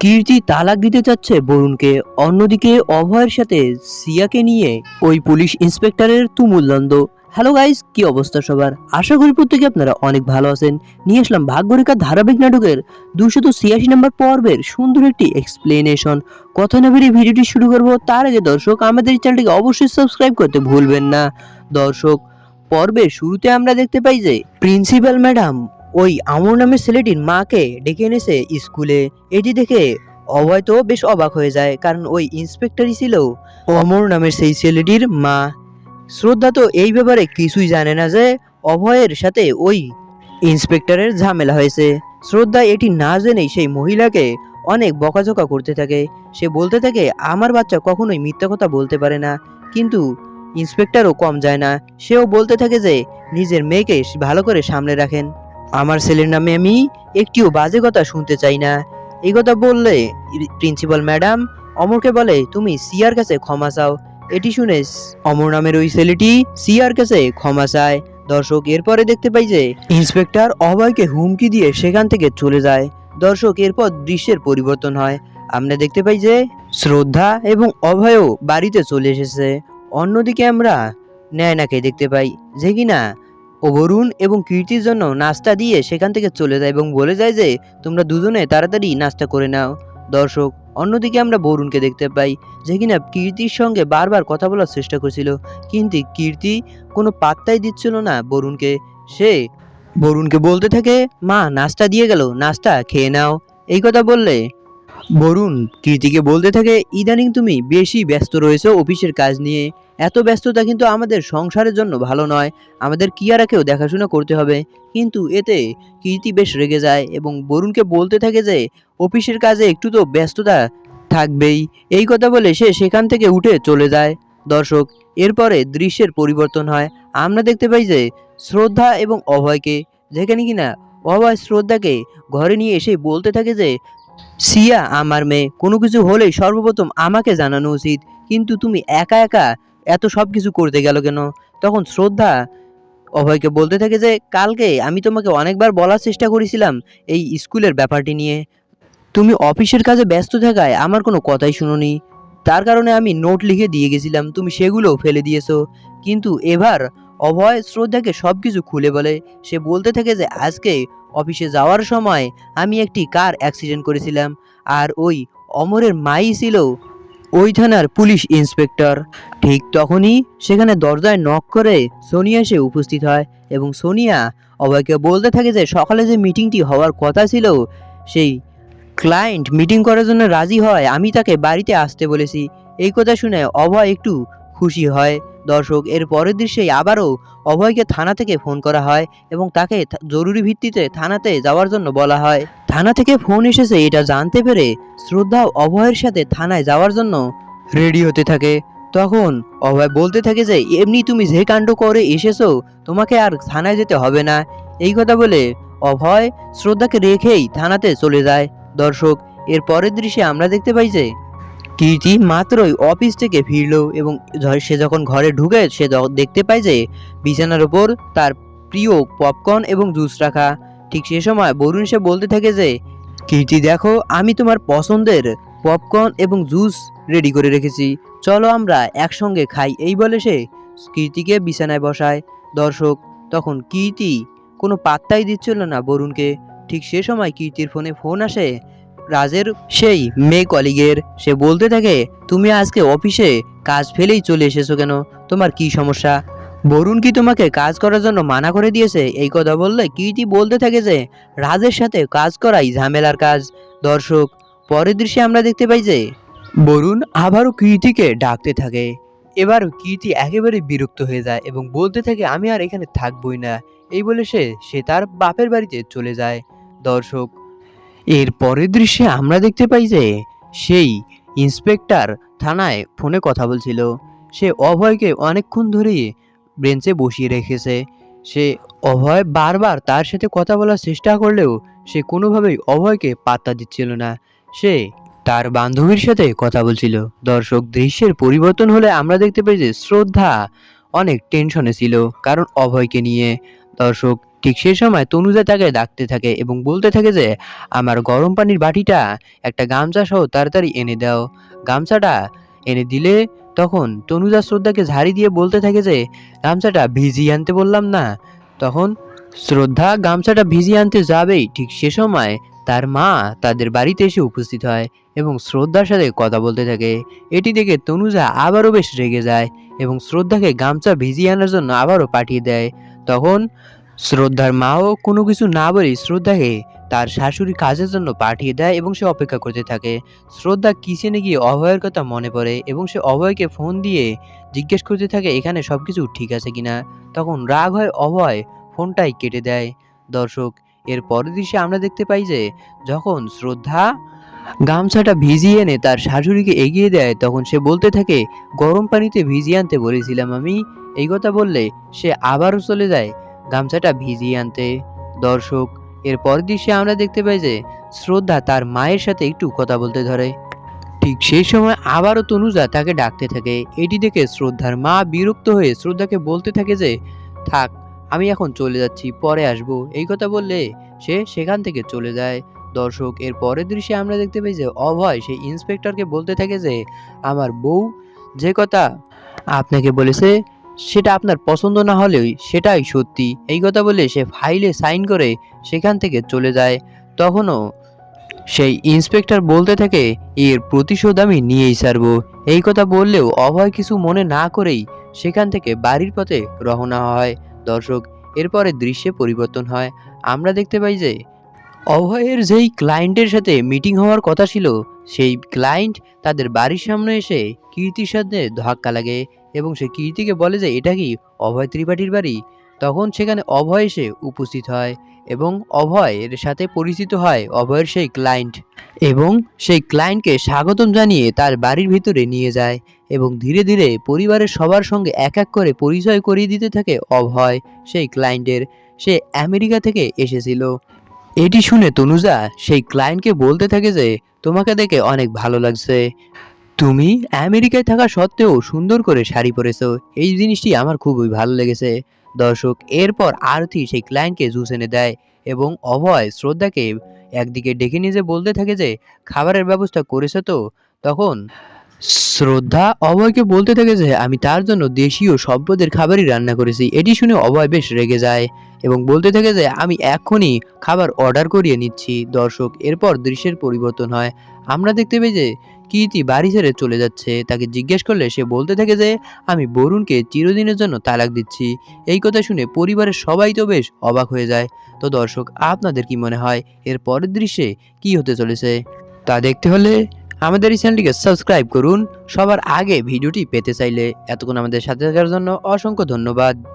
কীর্তি তালাক দিতে চাচ্ছে বরুণকে। অন্যদিকে অভয়ের সাথে সিয়াকে নিয়ে ওই পুলিশ ইন্সপেক্টরের তুমুল দ্বন্দ্ব। হ্যালো গাইস, কি অবস্থা সবার? আশা করি প্রত্যেকে আপনারা অনেক ভালো আছেন। নিয়ে আসলাম ভাগ্যরেখা ধারাবাহিক নাটকের 286 নম্বর পর্বের সুন্দর একটি এক্সপ্লেনেশন। কথা না বেরিয়ে ভিডিওটি শুরু করব তার আগে দর্শক আমাদের এই চ্যানেলটিকে অবশ্যই সাবস্ক্রাইব করতে ভুলবেন না। দর্শক, পর্বের শুরুতে আমরা দেখতে পাই যে প্রিন্সিপাল ম্যাডাম ওই আমর নামের ছেলেটির মাকে ডেকে এনেছে স্কুলে। এটি দেখে অভয় তো বেশ অবাক হয়ে যায়, কারণ ওই ইন্সপেক্টরই ছিল অমর নামের সেই ছেলেটির মা। শ্রদ্ধা তো এই ব্যাপারে কিছুই জানে না যে অভয়ের সাথে ওই ইন্সপেক্টরের ঝামেলা হয়েছে। শ্রদ্ধা এটি না জেনেই সেই মহিলাকে অনেক বকাঝকা করতে থাকে। সে বলতে থাকে আমার বাচ্চা কখনোই মিথ্যা কথা বলতে পারে না, কিন্তু ইন্সপেক্টরও কম যায় না। সেও বলতে থাকে যে নিজের মেয়েকে ভালো করে সামলে রাখেন, আমার ছেলের নামে আমি একটিও বাজে কথা শুনতে চাই না। এই কথা বললে প্রিন্সিপাল ম্যাডাম অমরকে বলে তুমি সিয়ার কাছে ক্ষমা চাও। এটি শুনে অমর নামের ওই ছেলেটি সিয়ার কাছে ক্ষমা চায়। দর্শক, এরপরে দেখতে পাই যে ইন্সপেক্টর অভয়কে হুমকি দিয়ে সেখান থেকে চলে যায়। দর্শক, এরপর দৃশ্যের পরিবর্তন হয়। আমরা দেখতে পাই যে শ্রদ্ধা এবং অভয়ও বাড়িতে চলে এসেছে। অন্যদিকে আমরা নয়নাকে দেখতে পাই, যে কিনা বরুণ এবং কীর্তির জন্য নাস্তা দিয়ে সেখান থেকে চলে যায় এবং বলে যায় যে তোমরা দুজনে তাড়াতাড়ি নাস্তা করে নাও। দর্শক, অন্যদিকে আমরা বরুণকে দেখতে পাই, যে কিনা কীর্তির সঙ্গে বারবার কথা বলার চেষ্টা করছিল, কিন্তু কীর্তি কোনো পাত্তাই দিচ্ছিল না বরুণকে। সে বরুণকে বলতে থাকে মা নাস্তা দিয়ে গেল, নাস্তা খেয়ে নাও। এই কথা বললে বরুণ কীর্তিকে বলতে থাকে ইদানিং তুমি বেশি ব্যস্ত রয়েছো অফিসের কাজ নিয়ে। এত ব্যস্ততা কিন্তু আমাদের সংসারের জন্য ভালো নয়, আমাদের কিয়ারাকেও দেখাশোনা করতে হবে। কিন্তু এতে কীর্তি বেশ রেগে যায় এবং বরুণকে বলতে থাকে যে অফিসের কাজে একটু তো ব্যস্ততা থাকবেই। এই কথা বলে সে সেখান থেকে উঠে চলে যায়। দর্শক, এরপরে দৃশ্যের পরিবর্তন হয়। আমরা দেখতে পাই যে শ্রদ্ধা এবং অভয়কে, যেখানে কিনা অভয় শ্রদ্ধাকে ঘরে নিয়ে এসে বলতে থাকে যে সিয়া আমার মেয়ে, কোনো কিছু হলেই সর্বপ্রথম আমাকে জানানো উচিত, কিন্তু তুমি একা একা এত সব কিছু করতে গেল কেন? তখন শ্রদ্ধা অভয়কে বলতে থাকে যে কালকে আমি তোমাকে অনেকবার বলার চেষ্টা করেছিলাম এই স্কুলের ব্যাপারটি নিয়ে, তুমি অফিসের কাজে ব্যস্ত থাকায় আমার কোনো কথাই শুনোনি। তার কারণে আমি নোট লিখে দিয়ে গেছিলাম, তুমি সেগুলোও ফেলে দিয়েছো। কিন্তু এবার অভয় শ্রদ্ধাকে সব কিছু খুলে বলে। সে বলতে থাকে যে আজকে অফিসে যাওয়ার সময় আমি একটি কার অ্যাক্সিডেন্ট করেছিলাম, আর ওই অমরের মাই ছিল ওই থানার পুলিশ ইন্সপেক্টর। ঠিক তখনই সেখানে দরজায় নক করে সোনিয়া এসে উপস্থিত হয় এবং সোনিয়া অভয়কে বলতে থাকে যে সকালে যে মিটিংটি হওয়ার কথা ছিল সেই ক্লায়েন্ট মিটিং করার জন্য রাজি হয়, আমি তাকে বাড়িতে আসতে বলেছি। এই কথা শুনে অভয় একটু খুশি হয়। দর্শক, এর পরের দৃশ্যেই আবারও অভয়কে থানা থেকে ফোন করা হয় এবং তাকে জরুরি ভিত্তিতে থানাতে যাওয়ার জন্য বলা হয়। থানা থেকে ফোন এসেছে এটা জানতে পেরে শ্রদ্ধা অভয়ের সাথে থানায় যাওয়ার জন্য রেডি হতে থাকে। তখন অভয় বলতে থাকে যে এমনি তুমি যে কাণ্ড করে এসেছো তোমাকে আর থানায় যেতে হবে না। এই কথা বলে অভয় শ্রদ্ধাকে রেখেই থানাতে চলে যায়। দর্শক, এর পরের দৃশ্যে আমরা দেখতে পাই যে কীর্তি মাত্রই অফিস থেকে ফিরলো এবং সে যখন ঘরে ঢুকে সে দেখতে পায় যে বিছানার ওপর তার প্রিয় পপকর্ন এবং জুস রাখা। ঠিক সে সময় বরুণ সে বলতে থাকে যে কীর্তি দেখো, আমি তোমার পছন্দের পপকর্ন এবং জুস রেডি করে রেখেছি, চলো আমরা একসঙ্গে খাই। এই বলে সে কীর্তিকে বিছানায় বসায়। দর্শক, তখন কীর্তি কোনো পাত্তাই দিচ্ছিল না বরুণকে। ঠিক সে সময় কীর্তির ফোনে ফোন আসে রাজের সেই মেয়ে কলিগের। সে বলতে থাকে তুমি আজকে অফিসে কাজ ফেলেই চলে এসেছো কেন, তোমার কি সমস্যা? বরুণ কি তোমাকে কাজ করার জন্য মানা করে দিয়েছে? এই কথা বললে কীর্তি বলতে থাকে যে রাজের সাথে কাজ করাই ঝামেলার কাজ। দর্শক, পরের দৃশ্যে আমরা দেখতে পাই যে বরুণ আবারও কীর্তিকে ডাকতে থাকে। এবার কীর্তি একেবারে বিরক্ত হয়ে যায় এবং বলতে থাকে আমি আর এখানে থাকবই না। এই বলে সে তার বাপের বাড়িতে চলে যায়। দর্শক, এর পরের দৃশ্যে আমরা দেখতে পাই যে সেই ইন্সপেক্টর থানায় ফোনে কথা বলছিল। সে অভয়কে অনেকক্ষণ ধরেই বেঞ্চে বসিয়ে রেখেছে। সে অভয় বারবার তার সাথে কথা বলার চেষ্টা করলেও সে কোনোভাবেই অভয়কে পাত্তা দিচ্ছিল না। সে তার বান্ধবীর সাথে কথা বলছিল। দর্শক, দৃশ্যের পরিবর্তন হলে আমরা দেখতে পাই যে শ্রদ্ধা অনেক টেনশনে ছিল কারণ অভয়কে নিয়ে। দর্শক, ঠিক সেই সময় তনুজা তাকে ডাকতে থাকে এবং বলতে থাকে যে আমার গরম পানির বাটিটা একটা গামছা সহ তাড়াতাড়ি এনে দাও। গামছাটা এনে দিলে তখন তনুজা শ্রদ্ধাকে ঝাড়ি দিয়ে বলতে থাকে যে গামছাটা ভিজিয়ে আনতে বললাম না। তখন শ্রদ্ধা গামছাটা ভিজিয়ে আনতে যাবেই ঠিক সে সময় তার মা তাদের বাড়িতে এসে উপস্থিত হয় এবং শ্রদ্ধার সাথে কথা বলতে থাকে। এটি দেখে তনুজা আবারও বেশ রেগে যায় এবং শ্রদ্ধাকে গামছা ভিজিয়ে আনার জন্য আবারও পাঠিয়ে দেয়। তখন শ্রদ্ধার মাও কোনো কিছু না বলেই শ্রদ্ধাকে তার শাশুড়ি কাজের জন্য পাঠিয়ে দেয় এবং সে অপেক্ষা করতে থাকে। শ্রদ্ধা কিচেনে গিয়ে অভয়ের কথা মনে পড়ে এবং সে অভয়কে ফোন দিয়ে জিজ্ঞেস করতে থাকে এখানে সবকিছু ঠিক আছে কিনা। তখন রাগ হয় অভয় ফোনটাই কেটে দেয়। দর্শক, এর পরের দৃশ্যে আমরা দেখতে পাই যে যখন শ্রদ্ধা গামছাটা ভিজিয়ে এনে তার শাশুড়িকে এগিয়ে দেয় তখন সে বলতে থাকে গরম পানিতে ভিজিয়ে আনতে বলেছিলাম আমি। এই কথা বললে সে আবারও চলে যায় গামছাটা ভিজিয়ে আনতে। দর্শক, এর পরের দৃশ্যে আমরা দেখতে পাই যে শ্রদ্ধা তার মায়ের সাথে একটু কথা বলতে ধরে। ঠিক সেই সময় আবারও তনুজা তাকে ডাকতে থাকে। এটি দেখে শ্রদ্ধার মা বিরক্ত হয়ে শ্রদ্ধাকে বলতে থাকে যে থাক, আমি এখন চলে যাচ্ছি, পরে আসবো। এই কথা বললে সে সেখান থেকে চলে যায়। দর্শক, এর পরের দৃশ্যে আমরা দেখতে পাই যে অভয় সেই ইন্সপেক্টরকে বলতে থাকে যে আমার বউ যে কথা আপনাকে বলেছে সেটা আপনার পছন্দ না হলেও সেটাই সত্যি। এই কথা বলে সে ফাইলে সাইন করে সেখান থেকে চলে যায়। তখনও সেই ইন্সপেক্টর বলতে থাকে এর প্রতিশোধ আমি নিয়েই ছাড়বো। এই কথা বললেও অভয় কিছু মনে না করেই সেখান থেকে বাড়ির পথে রওনা হয়। দর্শক, এরপরে দৃশ্যে পরিবর্তন হয়। আমরা দেখতে পাই যে অভয়ের যেই ক্লায়েন্টের সাথে মিটিং হওয়ার কথা ছিল সেই ক্লায়েন্ট তাদের বাড়ির সামনে এসে কীর্তির সাথে ধাক্কা লাগে এবং সে কীর্তিকে বলে যে এটা কি অভয় ত্রিপাঠীর বাড়ি। তখন সেখানে অভয় এসে উপস্থিত হয় এবং অভয়ের সাথে পরিচিত হয় অভয়ের সেই ক্লায়েন্ট এবং সেই ক্লায়েন্টকে স্বাগতম জানিয়ে তার বাড়ির ভিতরে নিয়ে যায় এবং ধীরে ধীরে পরিবারের সবার সঙ্গে এক এক করে পরিচয় করিয়ে দিতে থাকে অভয় সেই ক্লায়েন্টের। সে আমেরিকা থেকে এসেছিল। এটি শুনে তনুজা সেই ক্লায়েন্টকে বলতে থাকে যে তোমাকে দেখে অনেক ভালো লাগছে, তুমি আমেরিকায় থাকা সত্ত্বেও সুন্দর করে শাড়ি পরেছো, এই জিনিসটি আমার খুবই ভালো লেগেছে। দর্শক, এরপর আরতি সেই ক্লায়েন্টকে জুস এনে দেয় এবং অভয় শ্রদ্ধাকে একদিকে ডেকে নিয়ে যে বলতে থাকে যে খাবারের ব্যবস্থা করেছো তো। তখন শ্রদ্ধা অভয়কে বলতে থাকে যে আমি তার জন্য দেশীয় সভ্যদের খাবারই রান্না করেছি। এটি শুনে অভয় বেশ রেগে যায় এবং বলতে থাকে যে আমি এখনই খাবার অর্ডার করিয়ে নিচ্ছি। দর্শক, এরপর দৃশ্যের পরিবর্তন হয়। আমরা দেখতে পাই যে কীর্তি বাড়ি ছেড়ে চলে যাচ্ছে। তাকে জিজ্ঞেস করলে সে বলতে থাকে যে আমি বরুণকে চিরদিনের জন্য তালাক দিচ্ছি। এই কথা শুনে পরিবারের সবাই তো বেশ অবাক হয়ে যায়। তো দর্শক, আপনাদের কি মনে হয় এর পরের দৃশ্যে কি হতে চলেছে তা দেখতে হলে আমাদের এই চ্যানেলটিকে সাবস্ক্রাইব করুন সবার আগে ভিডিওটি পেতে চাইলে। এতক্ষণ আমাদের সাথে থাকার জন্য অসংখ্য ধন্যবাদ।